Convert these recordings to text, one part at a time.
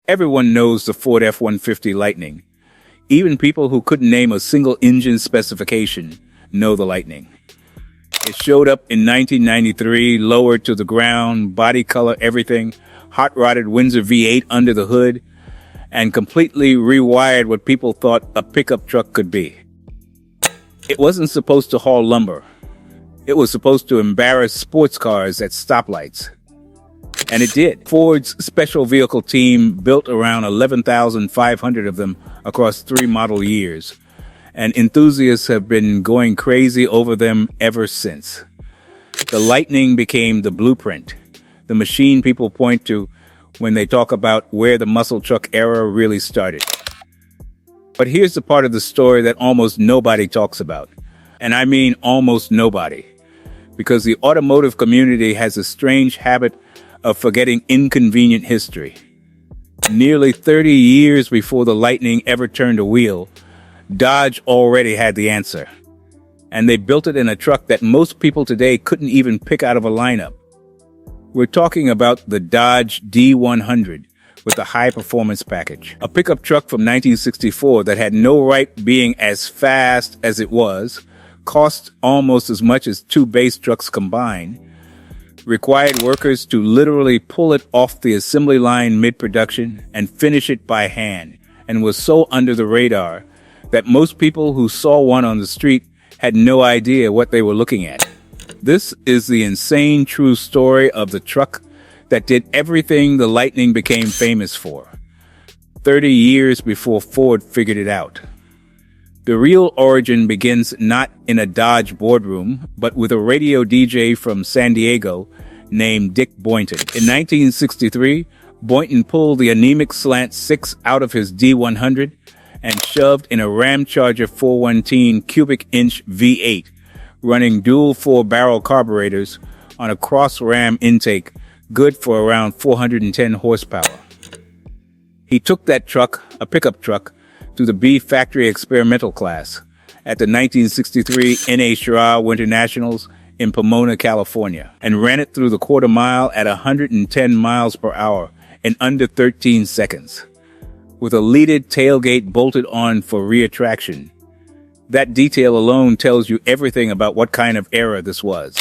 Everyone knows the Ford F-150 Lightning. Even people who couldn't name a single engine specification know the Lightning. It showed up in 1993, lowered to the ground, body color, everything, hot-rodded Windsor V8 under the hood, and completely rewired what people thought a pickup truck could be. It wasn't supposed to haul lumber. It was supposed to embarrass sports cars at stoplights. And it did. Ford's special vehicle team built around 11,500 of them across 3 model years, and enthusiasts have been going crazy over them ever since. The Lightning became the blueprint, the machine people point to when they talk about where the muscle truck era really started. But here's the part of the story that almost nobody talks about. And I mean almost nobody. Because the automotive community has a strange habit of forgetting inconvenient history. Nearly 30 years before the Lightning ever turned a wheel, Dodge already had the answer. And they built it in a truck that most people today couldn't even pick out of a lineup. We're talking about the Dodge D100 with the high-performance package. A pickup truck from 1964 that had no right being as fast as it was, cost almost as much as 2 base trucks combined, required workers to literally pull it off the assembly line mid-production and finish it by hand, and was so under the radar that most people who saw one on the street had no idea what they were looking at. This is the insane true story of the truck that did everything the Lightning became famous for, 30 years before Ford figured it out. The real origin begins not in a Dodge boardroom, but with a radio DJ from San Diego named Dick Boynton. In 1963, Boynton pulled the anemic Slant 6 out of his D100 and shoved in a Ramcharger 410 cubic inch V8, running dual 4-barrel carburetors on a cross-ram intake, good for around 410 horsepower. He took that truck, a pickup truck, to the B Factory Experimental class at the 1963 NA Winter Nationals in Pomona, California, and ran it through the quarter mile at 110 miles per hour in under 13 seconds, with a leaded tailgate bolted on for rear traction. That detail alone tells you everything about what kind of era this was.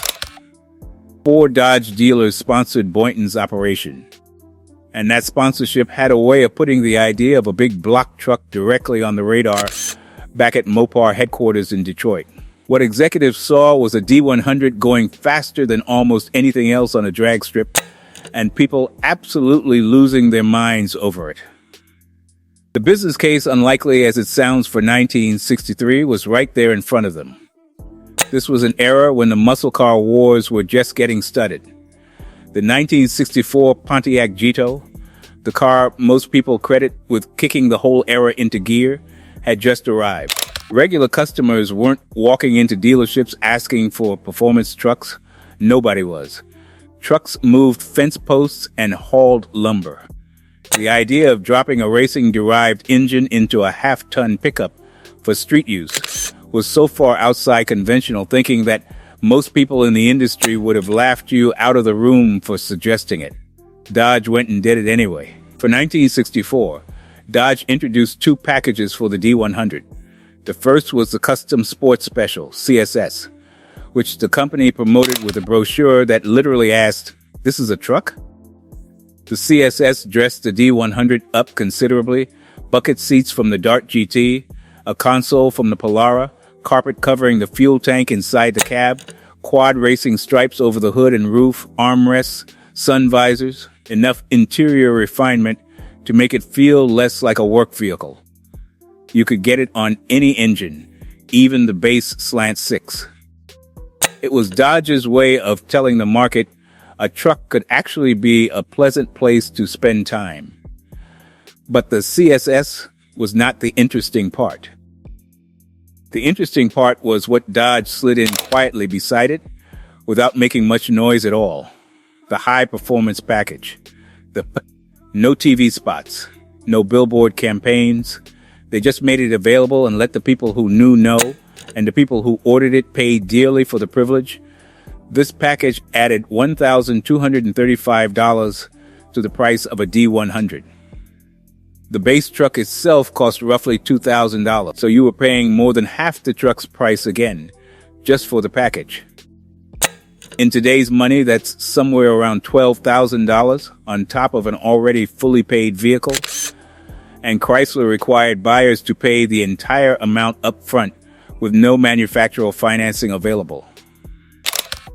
4 Dodge dealers sponsored Boynton's operation. And that sponsorship had a way of putting the idea of a big block truck directly on the radar back at Mopar headquarters in Detroit. What executives saw was a D100 going faster than almost anything else on a drag strip, and people absolutely losing their minds over it. The business case, unlikely as it sounds for 1963, was right there in front of them. This was an era when the muscle car wars were just getting started. The 1964 Pontiac Gito, the car most people credit with kicking the whole era into gear, had just arrived. Regular customers weren't walking into dealerships asking for performance trucks. Nobody was. Trucks moved fence posts and hauled lumber. The idea of dropping a racing-derived engine into a half-ton pickup for street use was so far outside conventional thinking that most people in the industry would have laughed you out of the room for suggesting it. Dodge went and did it anyway. For 1964, Dodge introduced 2 packages for the D100. The first was the Custom Sports Special, CSS, which the company promoted with a brochure that literally asked, "This is a truck?" The CSS dressed the D100 up considerably, bucket seats from the Dart GT, a console from the Polara, carpet covering the fuel tank inside the cab, quad racing stripes over the hood and roof, armrests, sun visors, enough interior refinement to make it feel less like a work vehicle. You could get it on any engine, even the base Slant 6. It was Dodge's way of telling the market a truck could actually be a pleasant place to spend time. But the CSS was not the interesting part. The interesting part was what Dodge slid in quietly beside it, without making much noise at all. The high-performance package. No TV spots, no billboard campaigns. They just made it available and let the people who knew know, and the people who ordered it pay dearly for the privilege. This package added $1,235 to the price of a D100. The base truck itself cost roughly $2,000, so you were paying more than half the truck's price again, just for the package. In today's money, that's somewhere around $12,000 on top of an already fully paid vehicle, and Chrysler required buyers to pay the entire amount up front with no manufacturer financing available.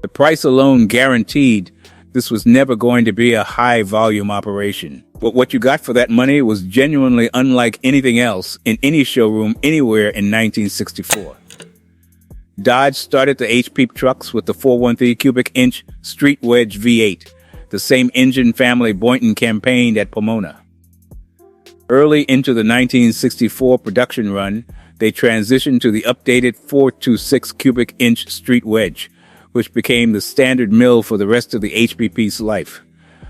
The price alone guaranteed this was never going to be a high-volume operation. But what you got for that money was genuinely unlike anything else in any showroom anywhere in 1964. Dodge started the HP trucks with the 413 cubic inch Street Wedge V8, the same engine family Boynton campaigned at Pomona. Early into the 1964 production run, they transitioned to the updated 426 cubic inch Street Wedge, which became the standard mill for the rest of the HPP's life.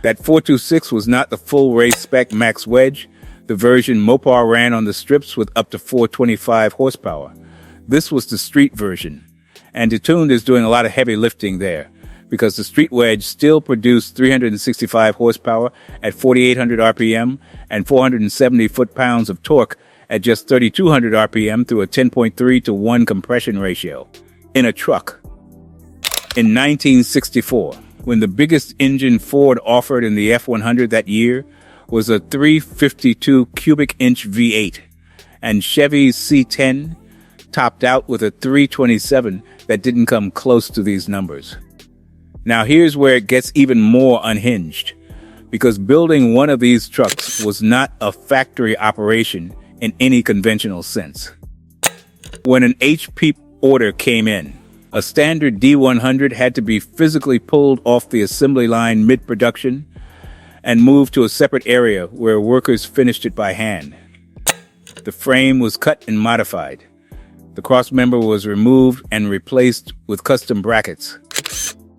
That 426 was not the full race spec max wedge, the version Mopar ran on the strips with up to 425 horsepower. This was the street version, and Detuned is doing a lot of heavy lifting there, because the street wedge still produced 365 horsepower at 4,800 RPM and 470 foot-pounds of torque at just 3,200 RPM through a 10.3 to 1 compression ratio. In a truck. In 1964, when the biggest engine Ford offered in the F-100 that year was a 352 cubic inch V8, and Chevy's C10 topped out with a 327 that didn't come close to these numbers. Now here's where it gets even more unhinged, because building one of these trucks was not a factory operation in any conventional sense. When an HP order came in, a standard D100 had to be physically pulled off the assembly line mid-production and moved to a separate area where workers finished it by hand. The frame was cut and modified. The crossmember was removed and replaced with custom brackets.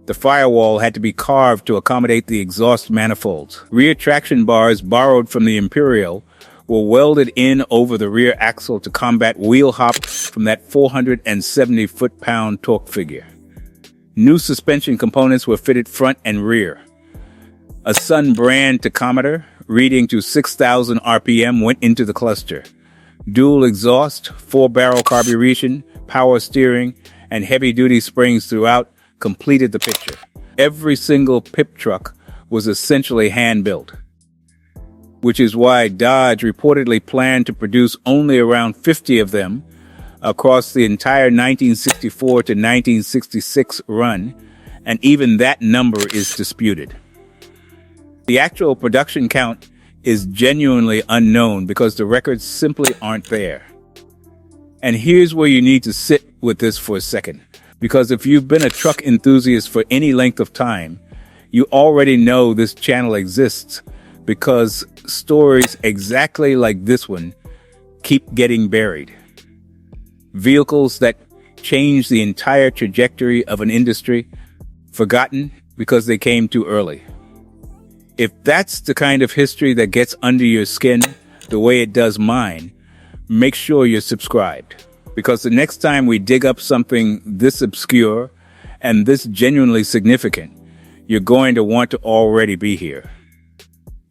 The firewall had to be carved to accommodate the exhaust manifolds. Rear traction bars borrowed from the Imperial were welded in over the rear axle to combat wheel hop from that 470 foot-pound torque figure. New suspension components were fitted front and rear. A Sun brand tachometer reading to 6,000 RPM went into the cluster. Dual exhaust, 4-barrel carburation, power steering, and heavy-duty springs throughout completed the picture. Every single pip truck was essentially hand-built, which is why Dodge reportedly planned to produce only around 50 of them across the entire 1964 to 1966 run, and even that number is disputed. The actual production count is genuinely unknown because the records simply aren't there. And here's where you need to sit with this for a second, because if you've been a truck enthusiast for any length of time, you already know this channel exists, because stories exactly like this one keep getting buried. Vehicles that change the entire trajectory of an industry, forgotten because they came too early. If that's the kind of history that gets under your skin the way it does mine, make sure you're subscribed, because the next time we dig up something this obscure and this genuinely significant, you're going to want to already be here.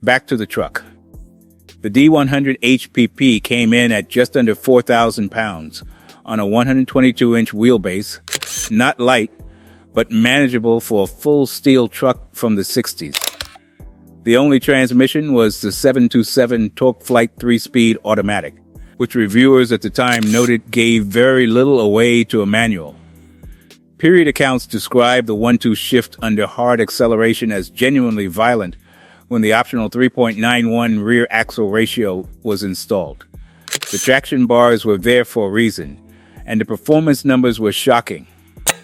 Back to the truck. The D100 HPP came in at just under 4,000 pounds on a 122-inch wheelbase, not light, but manageable for a full steel truck from the 60s. The only transmission was the 727 TorqueFlite 3-speed automatic, which reviewers at the time noted gave very little away to a manual. Period accounts describe the 1-2 shift under hard acceleration as genuinely violent when the optional 3.91 rear axle ratio was installed. The traction bars were there for a reason, and the performance numbers were shocking.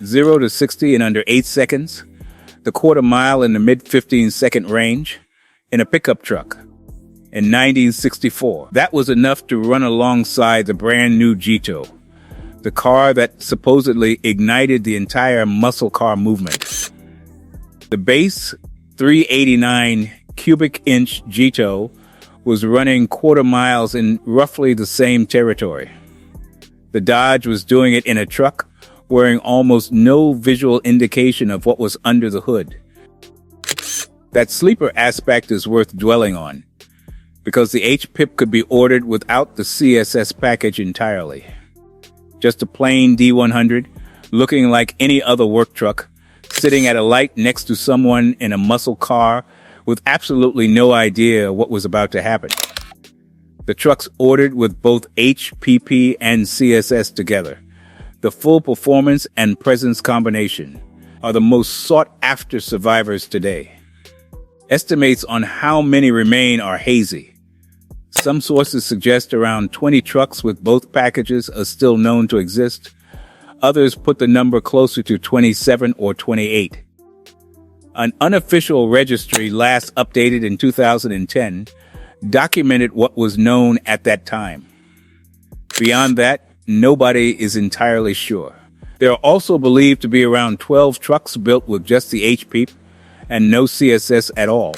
0 to 60 in under 8 seconds, the quarter mile in the mid-15-second range, in a pickup truck. In 1964, that was enough to run alongside the brand new Jito, the car that supposedly ignited the entire muscle car movement. The base 389 cubic inch Jito was running quarter miles in roughly the same territory. The Dodge was doing it in a truck, wearing almost no visual indication of what was under the hood. That sleeper aspect is worth dwelling on, because the HPIP could be ordered without the CSS package entirely. Just a plain D100, looking like any other work truck, sitting at a light next to someone in a muscle car with absolutely no idea what was about to happen. The truck's ordered with both HPP and CSS together. The full performance and presence combination are the most sought-after survivors today. Estimates on how many remain are hazy. Some sources suggest around 20 trucks with both packages are still known to exist. Others put the number closer to 27 or 28. An unofficial registry last updated in 2010 documented what was known at that time. Beyond that, nobody is entirely sure. There are also believed to be around 12 trucks built with just the HPP and no CSS at all,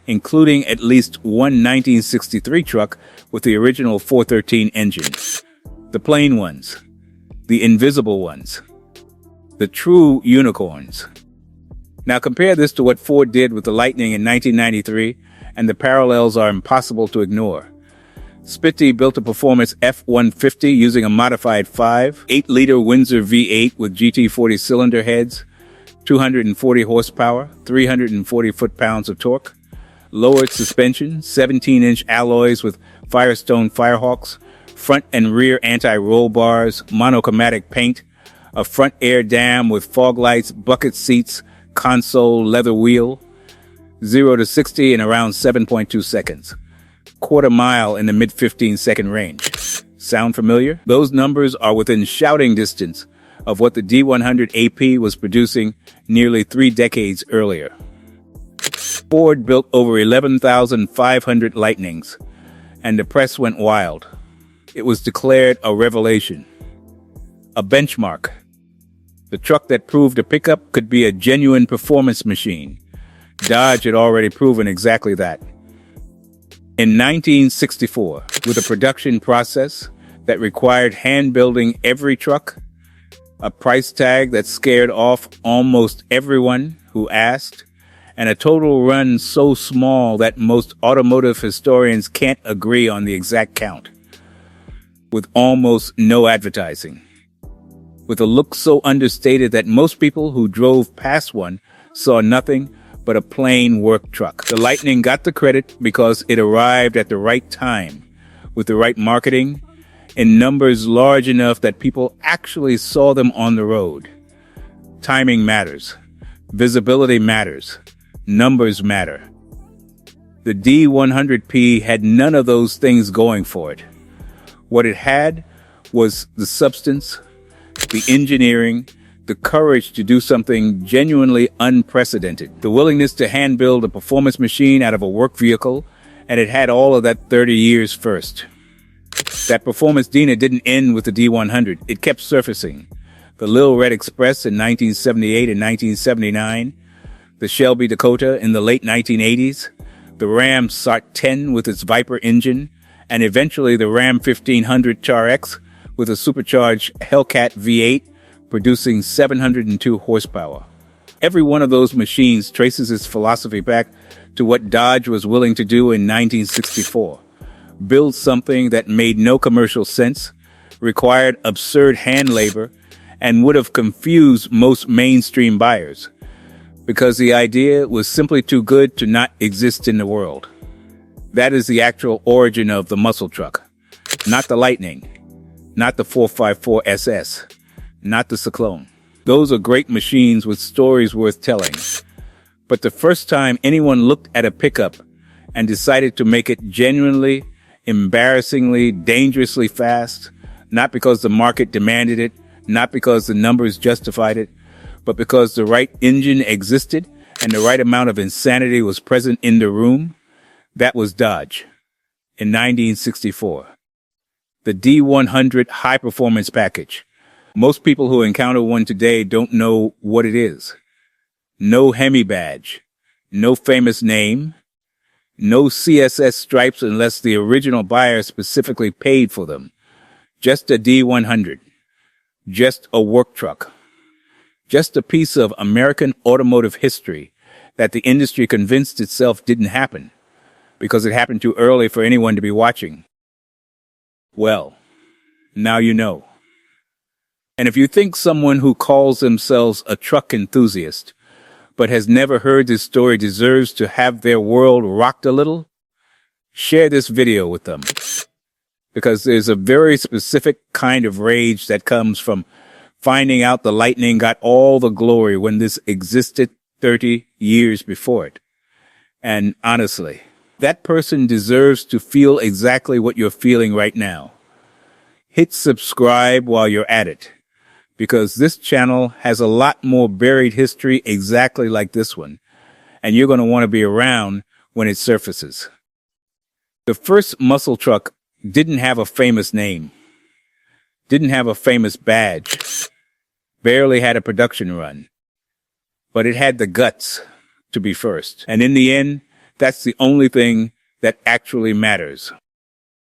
including at least one 1963 truck with the original 413 engine. The plain ones. The invisible ones. The true unicorns. Now compare this to what Ford did with the Lightning in 1993, and the parallels are impossible to ignore. Spitty built a performance F-150 using a modified 8-liter Windsor V8 with GT40 cylinder heads, 240 horsepower, 340 foot-pounds of torque, lowered suspension, 17-inch alloys with Firestone Firehawks, front and rear anti-roll bars, monochromatic paint, a front air dam with fog lights, bucket seats, console, leather wheel, 0 to 60 in around 7.2 seconds. Quarter mile in the mid-15-second range. Sound familiar? Those numbers are within shouting distance of what the D100 AP was producing nearly 3 decades earlier. Ford built over 11,500 Lightnings, and the press went wild. It was declared a revelation. A benchmark. The truck that proved a pickup could be a genuine performance machine. Dodge had already proven exactly that. In 1964, with a production process that required hand-building every truck, a price tag that scared off almost everyone who asked, and a total run so small that most automotive historians can't agree on the exact count, with almost no advertising, with a look so understated that most people who drove past one saw nothing but a plain work truck. The Lightning got the credit because it arrived at the right time, with the right marketing, in numbers large enough that people actually saw them on the road. Timing matters. Visibility matters. Numbers matter. The D100P had none of those things going for it. What it had was the substance, the engineering, the courage to do something genuinely unprecedented, the willingness to hand-build a performance machine out of a work vehicle, and it had all of that 30 years first. That performance Dina didn't end with the D100. It kept surfacing. The Lil Red Express in 1978 and 1979, the Shelby Dakota in the late 1980s, the Ram Sart 10 with its Viper engine, and eventually the Ram 1500 Char-X with a supercharged Hellcat V8 producing 702 horsepower. Every one of those machines traces its philosophy back to what Dodge was willing to do in 1964. Build something that made no commercial sense, required absurd hand labor, and would have confused most mainstream buyers, because the idea was simply too good to not exist in the world. That is the actual origin of the muscle truck. Not the Lightning, not the 454 SS, not the Cyclone. Those are great machines with stories worth telling. But the first time anyone looked at a pickup and decided to make it genuinely, embarrassingly, dangerously fast, not because the market demanded it, not because the numbers justified it, but because the right engine existed and the right amount of insanity was present in the room, that was Dodge. In 1964. The D100 High Performance Package. Most people who encounter one today don't know what it is. No Hemi badge. No famous name. No CSS stripes unless the original buyer specifically paid for them. Just a D100. Just a work truck. Just a piece of American automotive history that the industry convinced itself didn't happen. because it happened too early for anyone to be watching. Well, now you know. And if you think someone who calls themselves a truck enthusiast but has never heard this story deserves to have their world rocked a little, share this video with them. Because there's a very specific kind of rage that comes from finding out the lightning got all the glory when this existed 30 years before it. And honestly, that person deserves to feel exactly what you're feeling right now. Hit subscribe while you're at it, because this channel has a lot more buried history exactly like this one, and you're going to want to be around when it surfaces. The first muscle truck didn't have a famous name, didn't have a famous badge, barely had a production run, but it had the guts to be first. And in the end, that's the only thing that actually matters.